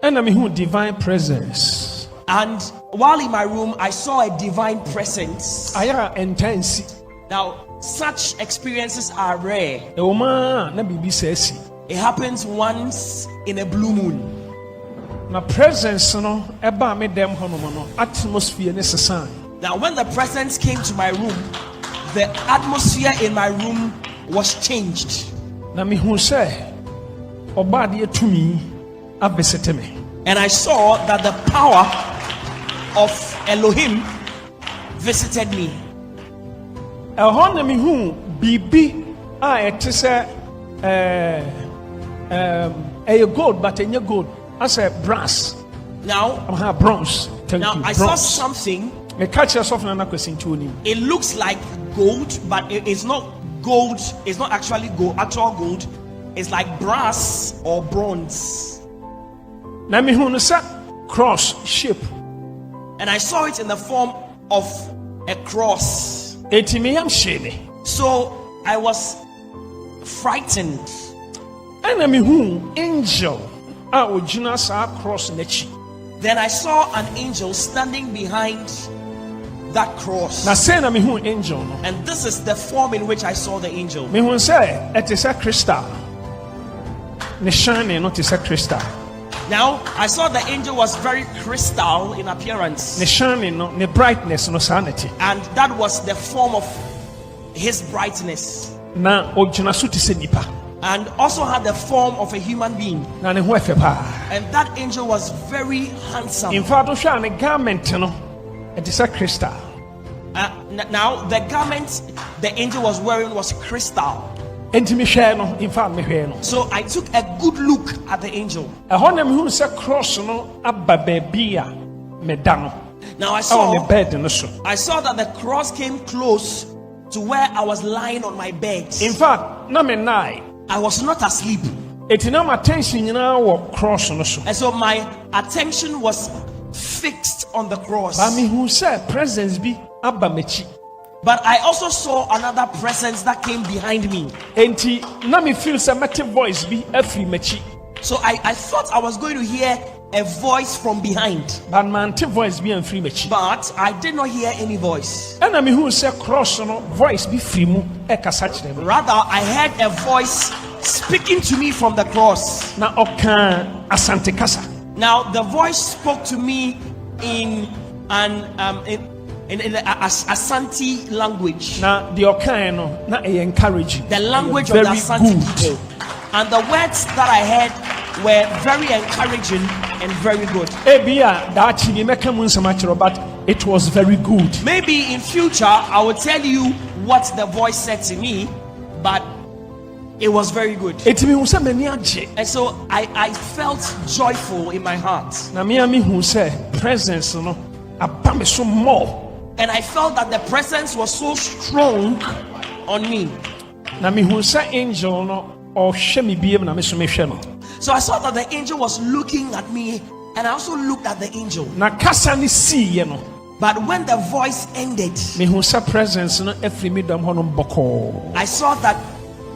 And I mean, divine presence. And while in my room, I saw a divine presence. I am intense. Now, such experiences are rare. It It happens once in a blue moon. My presence, no, eba me dem hono no atmosphere necessary. Now, when the presence came to my room, the atmosphere in my room was changed. Na me hu say oba de atumi abesete me. And I saw that the power of Elohim visited me. Ehon na me hu bibi a ete se gold but enye gold as a brass. Now, bronze. Thank you. I saw something. It looks like gold, but it is not gold. It's not actually gold, actual gold. It's like brass or bronze. Na me hu no sa cross shape. And I saw it in the form of a cross. So I was frightened. And me hu angel a ojina sa cross nechi. Then I saw an angel standing behind that cross. Na say na me hu angel no. And this is the form in which I saw the angel. Me hu say it is a crystal. Ne shine not is a crystal. Now I saw the angel was very crystal in appearance. Ne shine no, ne brightness no sanity. And that was the form of his brightness. Na ojina so ti se nipa. And also had the form of a human being. Na ne ho efe pa. And that angel was very handsome. In fact, ohwa ne garment no, it is a crystal. Now the garment the angel was wearing was crystal. In fact, so I took a good look at the angel. Now I saw that the cross came close to where I was lying on my bed. In fact, I was not asleep. And so my attention was fixed on the cross. But I also saw another presence that came behind me. So I thought I was going to hear a voice from behind. But I did not hear any voice. Rather, I heard a voice speaking to me from the cross. Now the voice spoke to me in the Asante language. The language of the Asante people. And the words that I heard were very encouraging and very good. But it was very good. Maybe in future I will tell you what the voice said to me, but it was very good. And so I felt joyful in my heart. And I felt that the presence was so strong on me. So I saw that the angel was looking at me, and I also looked at the angel. But when the voice ended, I saw that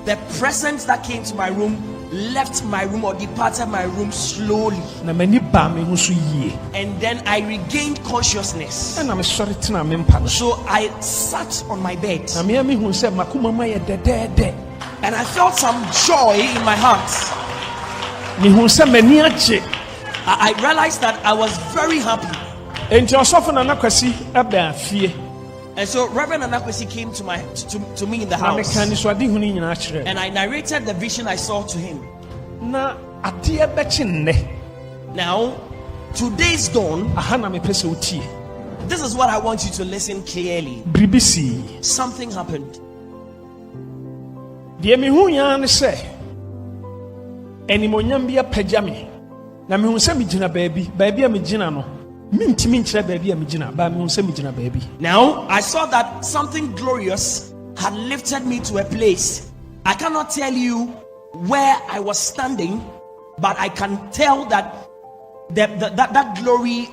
the presence that came to my room left my room or departed my room slowly. And then I regained consciousness. So I sat on my bed. And I felt some joy in my heart. I realized that I was very happy. And so Reverend Anakwesi came to me in the house. And I narrated the vision I saw to him. Now, today's dawn, this is what I want you to listen clearly. Something happened. Now I saw that something glorious had lifted me to a place. I cannot tell you where I was standing, but I can tell that that glory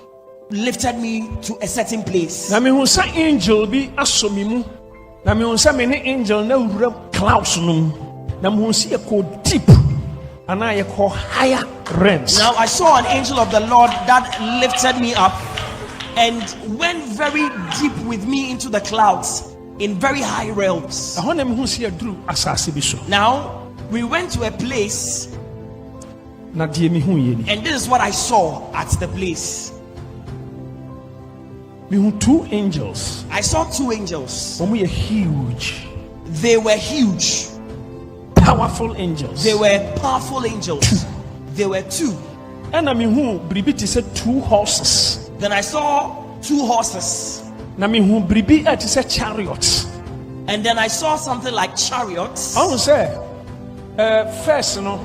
lifted me to a certain place. Angel be asomimu. Na me unsa me ne angel na wura clouds no. Na me unsi e ko deep ana ye ko higher realms. Now I saw an angel of the Lord that lifted me up and went very deep with me into the clouds in very high realms. Ɛhɔ na mehu sɛ yɛduru asase bi so. Now we went to a place, Na deɛ mehu yɛ ni. and this is what I saw at the place. Mehu 2 angels. I saw 2 angels. Wɔn yɛ huge, They were huge. powerful angels. They were powerful angels. They were 2. Ɛna mehu biribi te sɛ 2 horses. Then I saw 2 horses. Na mehu biribi a te sɛ chariot. And then I saw something like chariots. Ɔhu sɛ first no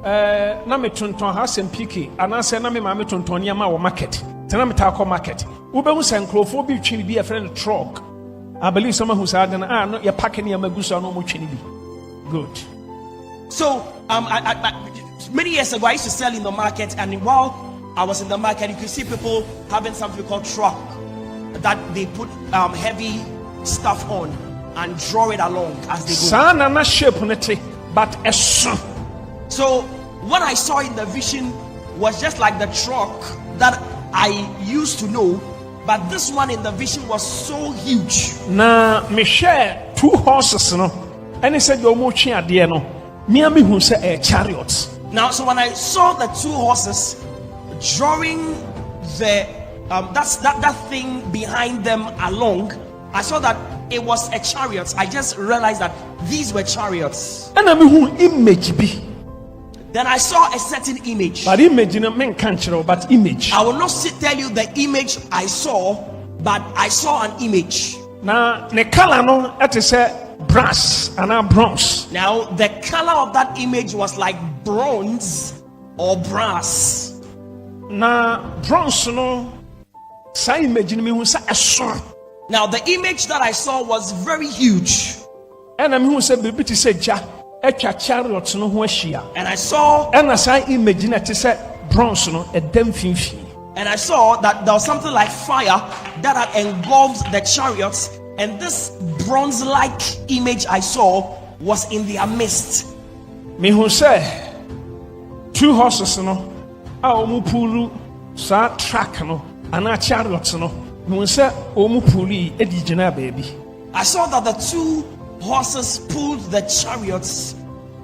na me tontɔn ha asɛm piki anaasɛ na me maame tontɔn nneɛma wɔ market. Tena me taa kɔ market. Wobɛhu sɛ nkurɔfoɔ bi twe ne bi yɛfrɛ no truck. I believe some who said no yɛ pack nneɛma gu so a na ɔmo twe ne bi. Good. So many years ago I used to sell in the market, and while I was in the market you could see people having something called truck that they put heavy stuff on and draw it along as they go. Saa na na shape ne te, but ɛso. So what I saw in the vision was just like the truck that I used to know, but this one in the vision was so huge. Na me share 2 horses no. Ɛne sɛ deɛ ɔmo twe adeɛ no. Mia me hu sɛ ɛyɛ chariot. Now, so when I saw the 2 horses drawing the that thing behind them along, I saw that it was a chariot. I just realized that these were chariots. Ɛna me hu image bi. Then I saw a certain image. But image no men can't show, but image. I will not tell you the image I saw, but I saw an image. Na ne color no ɛte sɛ brass and bronze. Now the color of that image was like bronze or brass. Na bronze no sa image no me hu sɛ ɛso. Now the image that I saw was very huge. Ɛna me hu sɛ biribi te sɛ gya ɛtwa chariot no ho ahyia. And I saw Ɛna sa image no te sɛ bronze no ɛda mfimfini. And I saw that there was something like fire that had engulfed the chariots, and this bronze-like image I saw was in their midst. Me hu sɛ 2 horses no a ɔmo pulu sa track no ana chariot no. Me hu sɛ ɔmo pulu edi gyina baabi. I saw that the 2 horses pulled the chariots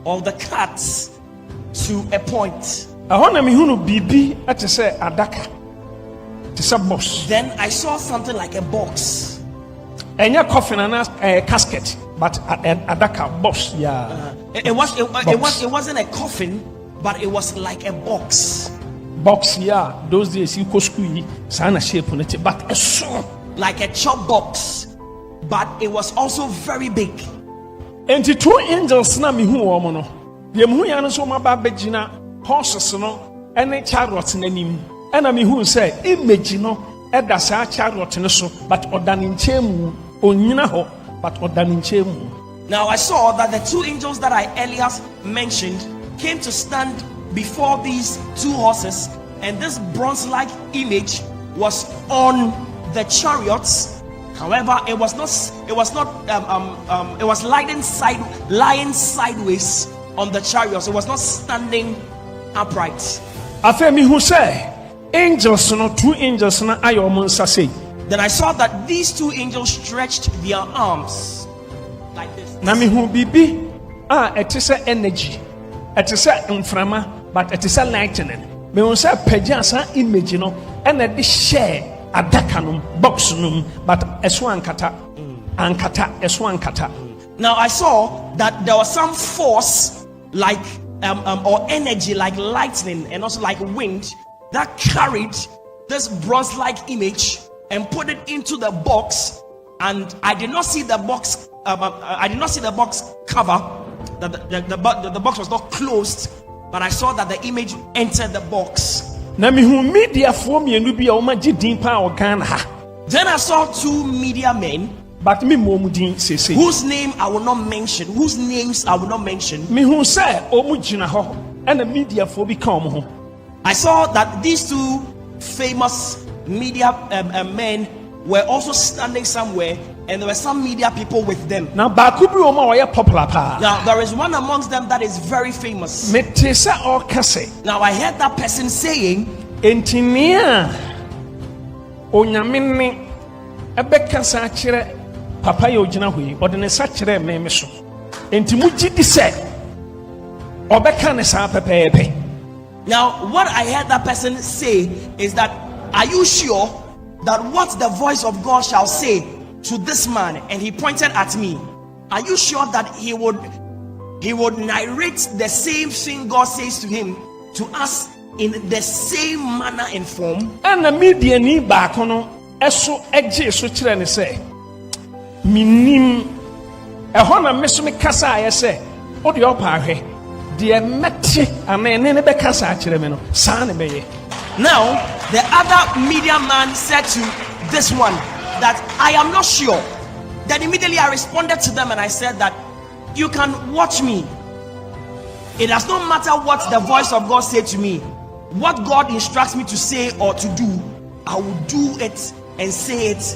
of the carts to a point. Ɛhɔ na me hu no biribi ɛte sɛ adaka. Te sɛ box. Then I saw something like a box. Ɛnyɛ coffin ana casket, but adaka box. Yeah. It wasn't a coffin, but it was like a box. Box, yeah. Those days you go school yi saa na shape no te, but ɛso. Like a chop box, but it was also very big. Enti 2 angels na me hu wɔn no. Deɛ me hu ya no so ma ba bɛgyina horses no ɛne chariot n'anim. Ɛna me hu sɛ image no ɛda saa chariot no so, but ɔda ne nkyɛn mu. Onyina hɔ, but ɔda ne nkyɛn mu. Now I saw that the 2 angels that I earlier mentioned came to stand before these 2 horses, and this bronze-like image was on the chariots. However, it was lying sideways on the chariots. It was not standing upright. Afei me hu sɛ angels no 2 angels no ayɛ ɔmo nsa sei. Then I saw that these 2 angels stretched their arms like this. Na me hu bibi a ɛte sɛ energy, ɛte sɛ mframa, but ɛte sɛ lightning. Me hu sɛ pagya saa image no ɛna de hyɛ adaka no box no, but ɛso ankata ɛso ankata. Now I saw that there was some force like or energy like lightning and also like wind that carried this bronze-like image and put it into the box, and I did not see the box. I did not see the box cover. The box was not closed, but I saw that the image entered the box. Na me hu media for mienu bi a ɔma gye din pa ɔgan ha. Then I saw 2 media men, But me mo mu din sese. whose names I will not mention. Me hu sɛ ɔmo gyina hɔ ɛna media for bi ka ɔmo ho. I saw that these 2 famous media men were also standing somewhere, and there were some media people with them. Na baaku bi o ma o ye popular pa. Now there is one amongst them that is very famous. Me te se o kase. Now I heard that person saying, Entinia onyame ne ebeka sa kire papa ye ogina hoyi ode ne sa kire me so. Enti mu gidi se obeka ne sa pepepe. Now what I heard that person say is that, are you sure that what the voice of God shall say to this man? And he pointed at me. Are you sure that he would narrate the same thing God says to him to us in the same manner and form? And the media ni ba kono eso eje so kire ne se minim ehọ na meso me kasa aye se o de opa ahwe de meti amene ne be kasa kire me no sa ne beye. Now the other media man said to this one that I am not sure. Then immediately I responded to them and I said that you can watch me. It does not matter what the voice of God said to me. What God instructs me to say or to do, I will do it and say it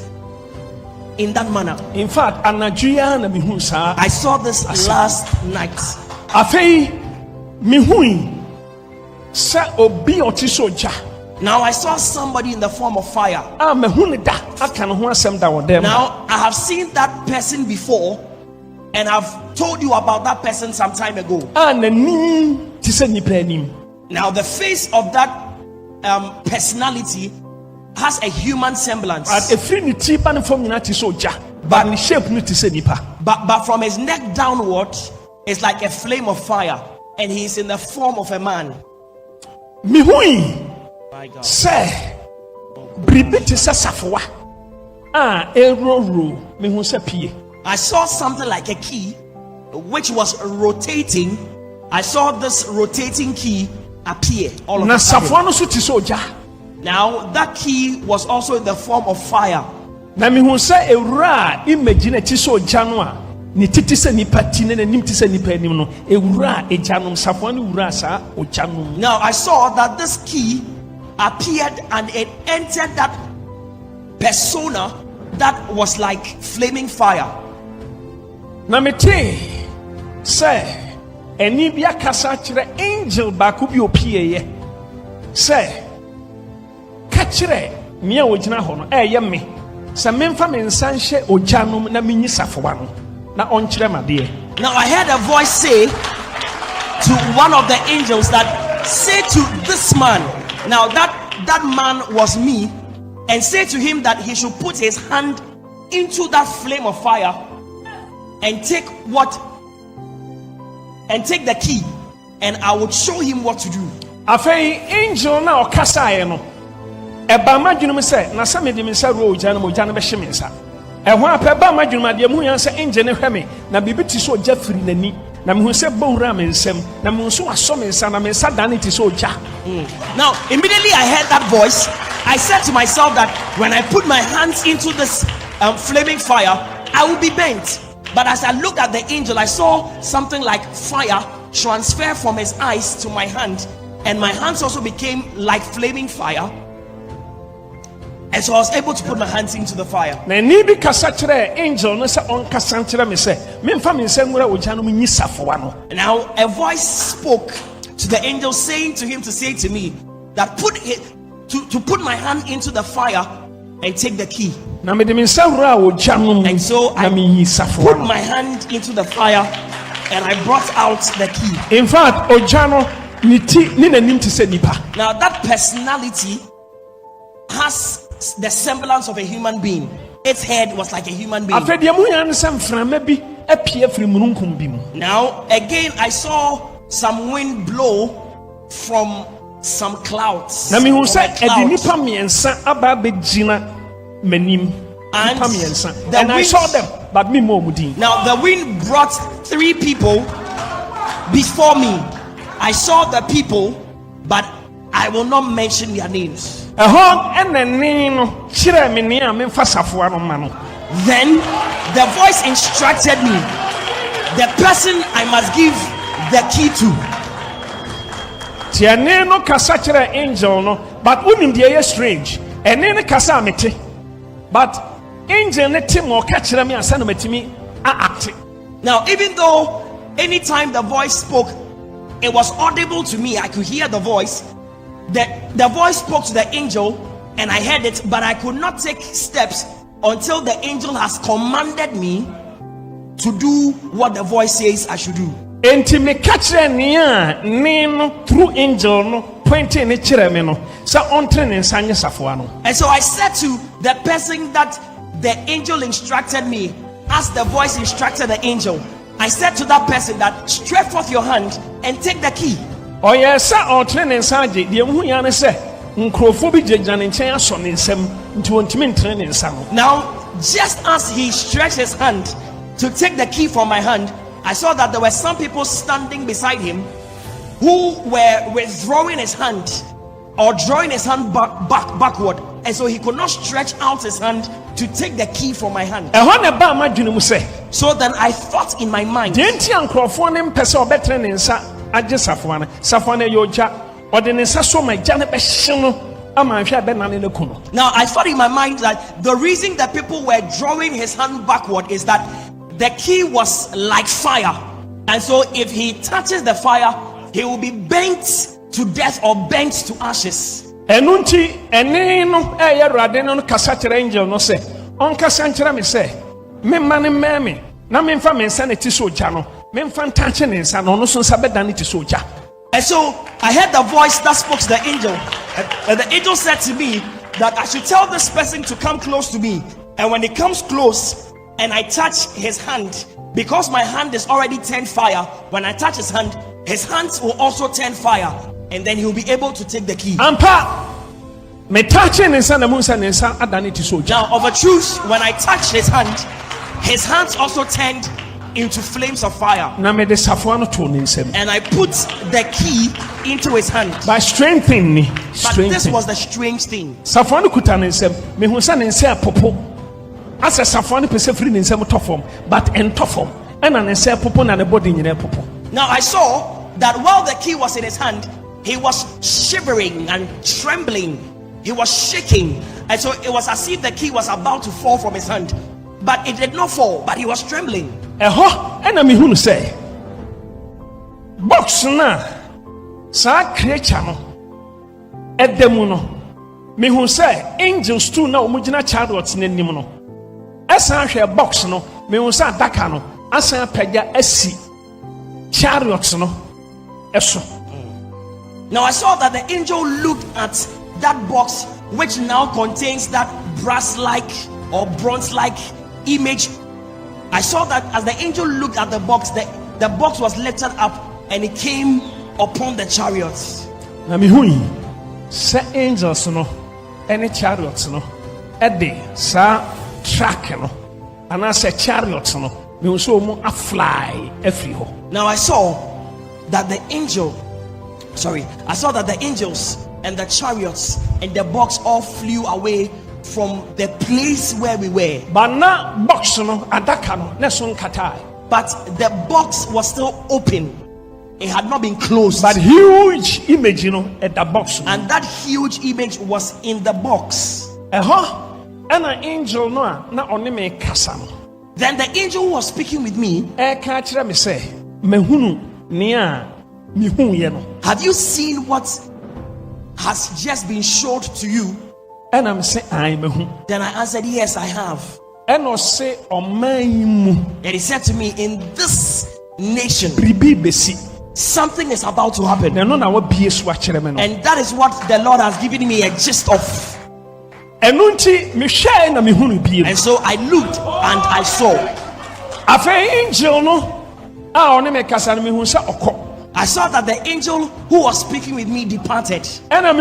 in that manner. In fact, anajuya na mihu sa I saw this last night. Afei mihu sa obi otisoja. Now I saw somebody in the form of fire. Mehu ne da aka ne ho asem da wodem. Now I have seen that person before and I've told you about that person some time ago. Nanim ti se nipa anim. Now the face of that personality has a human semblance. But from his neck downward, it's like a flame of fire, and he is in the form of a man. My God. Say, I saw something like a key which was rotating. I saw this rotating key appear all of a sudden. Now that key was also in the form of fire. Now I saw that this key appeared and it entered that persona that was like flaming fire. Say eni bia kasa kire angel baaku bi opie say ka kire me a ogina ho no eye me se memfa me nsan hye ojanum na menyi safowa no na onkire made. Now I heard a voice say to one of the angels that, say to this man, now that man was me, and say to him that he should put his hand into that flame of fire and take the key, and I would show him what to do. Afei angel na okasa ye no eba madwunum se na sa mede me sa ro ojanum ojanum be hye me nsa ehwa apa ba madwunum ade mu yan se angel ne hwe me na bibiti so oja firi nani na me hu se bowura me nsem na me so aso me nsa na me nsa dan ti so oja. Now immediately I heard that voice. I said to myself that when I put my hands into this flaming fire, I will be bent. But as I looked at the angel, I saw something like fire transfer from his eyes to my hand, and my hands also became like flaming fire, and so I was able to put my hands into the fire. Na ni bi kasa kire angel no se on kasa kire me se memfa me nsem ngura ojanum nyi safowa no. Now a voice spoke to the angel saying to him to say to me that to put my hand into the fire and take the key. And so I put my hand into the fire and I brought out the key. In fact, now that personality has the semblance of a human being. Its head was like a human being. Now again I saw some wind blow from some clouds. And the I saw them, but me more. Now the wind brought 3 people before me. I saw the people, but I will not mention their names. Then the voice instructed me the person I must give the key to. No kasa angel no, but unim dey strange. Ene ne kasa mete. But angel ne tim o ka kire me asa na matimi act. Now, even though anytime the voice spoke, it was audible to me, I could hear the voice. The voice spoke to the angel, and I heard it, but I could not take steps until the angel has commanded me to do what the voice says I should do. Enti me ka kire ne a ne no through angel no pointing ne kire me no sa ontre ne nsa nye safoa no. And so I said to the person that the angel instructed me, as the voice instructed the angel, I said to that person that stretch forth your hand and take the key. Oh yes, sir, ontre ne nsa je de hu ya ne se nkrofo bi jejja ne nchen aso ne nsam nti wontimi ntre ne nsa no. Now, just as he stretched his hand to take the key from my hand, I saw that there were some people standing beside him who were withdrawing his hand or drawing his hand backward, and so he could not stretch out his hand to take the key from my hand. So then I thought in my mind, now I thought in my mind that the reason that people were drawing his hand backward is that the key was like fire, and so if he touches the fire, he will be burnt to death or burnt to ashes. Enunti ene no rade no kasa kire angel no se on kasa nkira me se me mane meme na me mfa me nsa ne ti soja no me mfa ntache ne nsa no no so nsa beda ne ti soja. And so I heard the voice that spoke to the angel, and the angel said to me that I should tell this person to come close to me, and when he comes close and I touch his hand, because my hand is already turned fire, when I touch his hands will also turn fire, and then he'll be able to take the key. Ampa me touch ne nsa na mu nsa ne nsa adane ti soja. Now of a truth, when I touched his hands also turned into flames of fire, na me de safoa no to ne nsam, and I put the key into his hand. By strengthening me. But this was the strange thing. Safoa no kuta ne nsam, me hu nsa ne nsa popo. As a safoa no pese free ne nsam tofom, but en tofom and an nsa popo na ne body nyina popo. Now I saw that while the key was in his hand, he was shivering and trembling. He was shaking, and so it was as if the key was about to fall from his hand, but it did not fall, but he was trembling. And me who say box na sa creature no edemu no me who say angels too na omugina chariots n'anim no esa hwe box no me who say adaka no asa pagya asi chariots no eso. Now I saw that the angel looked at that box, which now contains that brass-like or bronze-like image. I saw that as the angel looked at the box, the box was lifted up and it came upon the chariots. Na me hui sa angels no any chariots no ede sa track no ana sa chariots no me so mo a fly every ho. Now I saw that the angels and the chariots and the box all flew away from the place where we were. But na box no adaka no na so nkata. But the box was still open. It had not been closed. But huge image, you know, at the box. And that huge image was in the box. And an angel no na oni me kasa no. Then the angel who was speaking with me ka kire me say mehunu nia mihu ye no. Have you seen what has just been showed to you? And I'm saying I mehu. Then I answered, yes, I have. And I say mu. And he said to me, in this nation something is about to happen. And that is what the Lord has given me a gist of. And so I looked and I saw. I saw that the angel who was speaking with me departed. And now,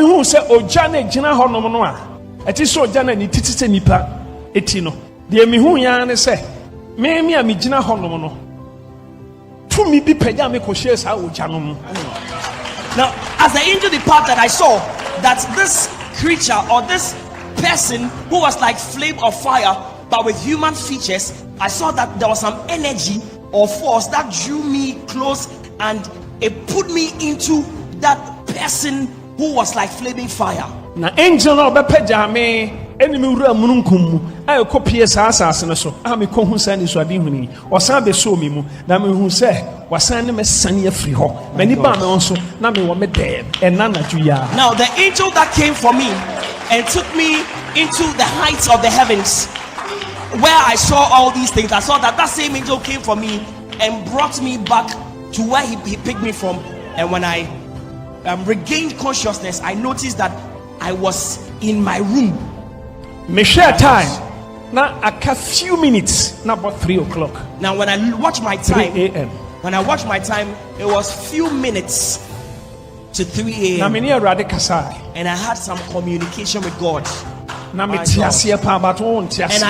as the angel departed, I saw that this creature or this person who was like flame of fire but with human features, I saw that there was some energy or force that drew me close and it put me into that person who was like flaming fire. Na angel no be pejame enemy wura mununkum mu aye kopie saa asase no so me ko hu san ni so ade huni osan be so mi mu na me hu se wasan ne me sane afiri ho mani ba me onso na me wo me dem enanadwu ya. Now the angel that came for me and took me into the heights of the heavens, where I saw all these things, I saw that same angel came for me and brought me back to where he picked me from. And when I regained consciousness, I noticed that I was in my room. Me share time. Now a few minutes, now about 3 o'clock. Now when I watch my time, 3 a.m. When I watch my time, it was few minutes to 3 a.m. And I had some communication with God. And I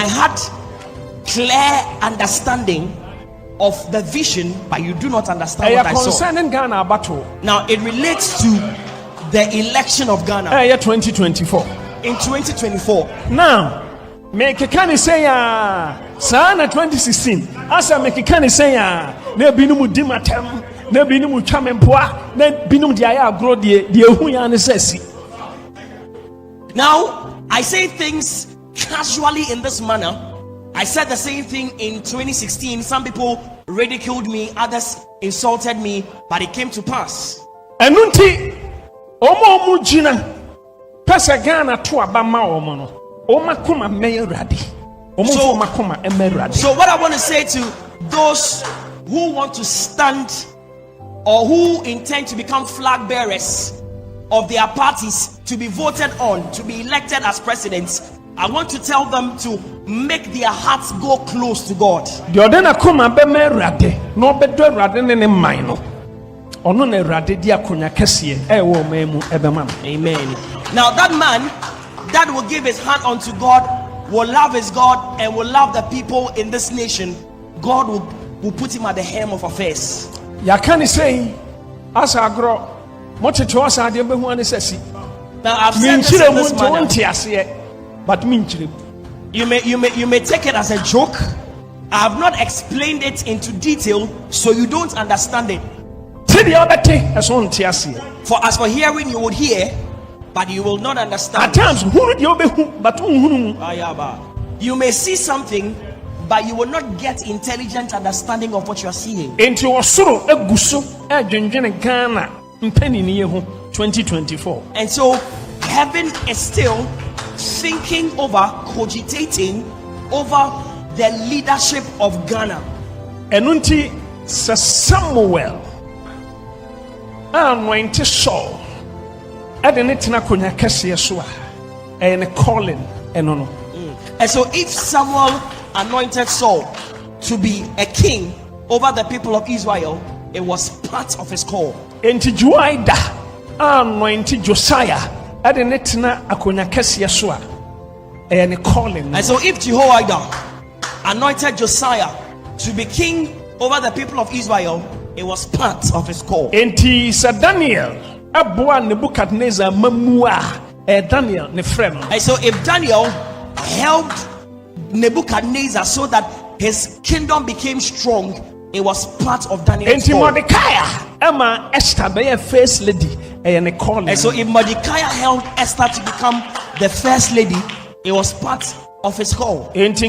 had clear understanding of the vision, but you do not understand what I saw. Now it relates to the election of Ghana 2024. In 2024. Now, make a can say Sana 2016. Asa make a can say ne binumu dimatem, ne binumu chamempoa, ne binum diaya grow the huyan sesi. Now I say things casually in this manner. I said the same thing in 2016. Some people ridiculed me, others insulted me, but it came to pass. Enunti omo mujina pesa Ghana to abama omo no. Oma kuma meya radi. So what I want to say to those who want to stand or who intend to become flag bearers of their parties to be voted on, to be elected as presidents, I want to tell them to make their hearts go close to God. Amen. Now that man that will give his hand unto God will love his God and will love the people in this nation. God will put him at the helm of affairs. Ya can say as I grow much to us I didn't be sesi. Now I've said this in this manner. But you may take it as a joke. I have not explained it into detail, so you don't understand it. For as for hearing, you would hear, but you will not understand. At times, you may see something, but you will not get intelligent understanding of what you are seeing. Into Osoro Eguso Ghana 2024. And so heaven is still thinking over, cogitating over the leadership of Ghana. Enunti Samuel anointed Saul adenetina konya kese so a calling enono. And so if Samuel anointed Saul to be a king over the people of Israel, it was part of his call. Enti Juaida anointed Josiah adenetina akonya kese so a calling. And so if Jehoiada anointed Josiah to be king over the people of Israel, it was part of his call. Enti Sir Daniel aboa Nebuchadnezzar mamua Daniel ne frem. And so if Daniel helped Nebuchadnezzar so that his kingdom became strong, it was part of Daniel's call. Enti Mordecai Emma Esther be a first lady calling. And so if Mordecai helped Esther to become the first lady, it was part of his call. And so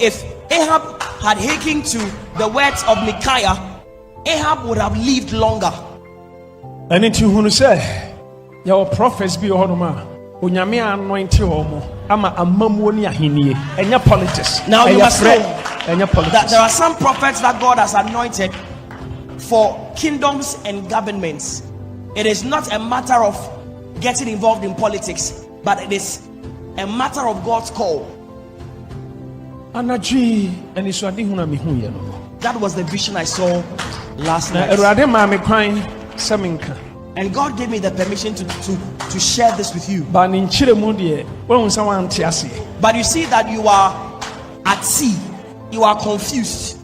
if Ahab had hearkened to the words of Micaiah, Ahab would have lived longer. And into who say your prophets be honoma unyame anointed homo ama amamuoni ahenie enya politics. Now you must know that there are some prophets that God has anointed for kingdoms and governments. It is not a matter of getting involved in politics, but it is a matter of God's call. That was the vision I saw last night. And God gave me the permission to share this with you. But you see that you are at sea, you are confused.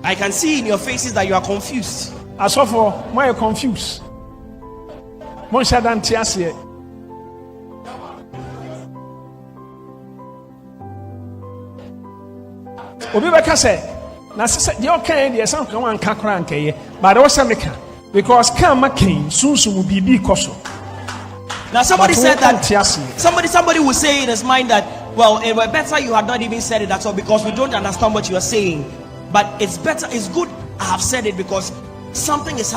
I can see in your faces that you are confused. As for why you confused? Obi beka say na sese de o kan de san kan wan kakra nkeye but o se meka because kama king sunsun bibi koso. Now somebody But said who that can't somebody will say in his mind that, well, it were better you had not even said it at all because we don't understand what you are saying. But it's better, it's good I have said it because something is happening.